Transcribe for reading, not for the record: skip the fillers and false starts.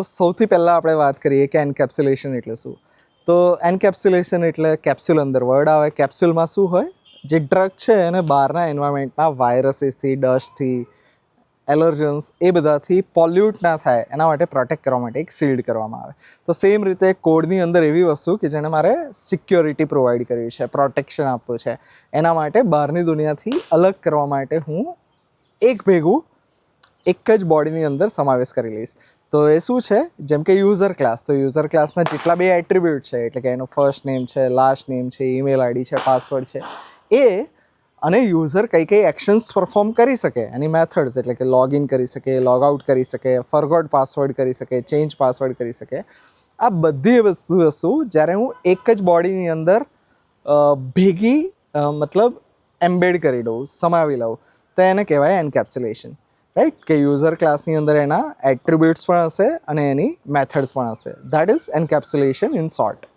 સૌથી પહેલાં આપણે વાત કરીએ કે એન્કેપ્સ્યુલેશન એટલે શું. તો એન્કેપ્સ્યુલેશન એટલે કેપ્સ્યુલ અંદર વર્ડ આવે. કેપ્સ્યુલમાં શું હોય, જે ડ્રગ છે એને બહારના એન્વાયરમેન્ટના વાયરસીસથી, ડસ્ટથી, એલર્જન્સ એ બધાથી પોલ્યુટ ના થાય એના માટે પ્રોટેક્ટ કરવા માટે એક શિલ્ડ કરવામાં આવે. તો સેમ રીતે કોડની અંદર એવી વસ્તુ કે જેને મારે સિક્યોરિટી પ્રોવાઈડ કરવી છે, પ્રોટેક્શન આપવું છે, એના માટે બહારની દુનિયાથી અલગ કરવા માટે હું એક ભેગું એક જ બોડીની અંદર સમાવેશ કરી લઈશ. તો એ શું છે, જેમ કે યુઝર ક્લાસ. તો યુઝર ક્લાસના જેટલા બે એટ્રીબ્યુટ છે, એટલે કે એનો ફર્સ્ટ નેમ છે, લાસ્ટ નેમ છે, ઈમેલ આઈડી છે, પાસવર્ડ છે, એ અને યુઝર કઈ કઈ એક્શન્સ પરફોર્મ કરી શકે, એની મેથડ્સ એટલે કે લોગિન કરી શકે, લોગ આઉટ કરી શકે, ફોરગોટ પાસવર્ડ કરી શકે, ચેન્જ પાસવર્ડ કરી શકે, આ બધી વસ્તુ જ્યારે હું એક જ બોડીની અંદર ભેગી મતલબ એમ્બેડ કરી દઉં, સમાવી લઉં, તો એને કહેવાય એન્કેપ્સ્યુલેશન. રાઈટ, કે યુઝર ક્લાસની અંદર એના એટ્રીબ્યુટ્સ પણ હશે અને એની મેથડ્સ પણ હશે. That is encapsulation in short.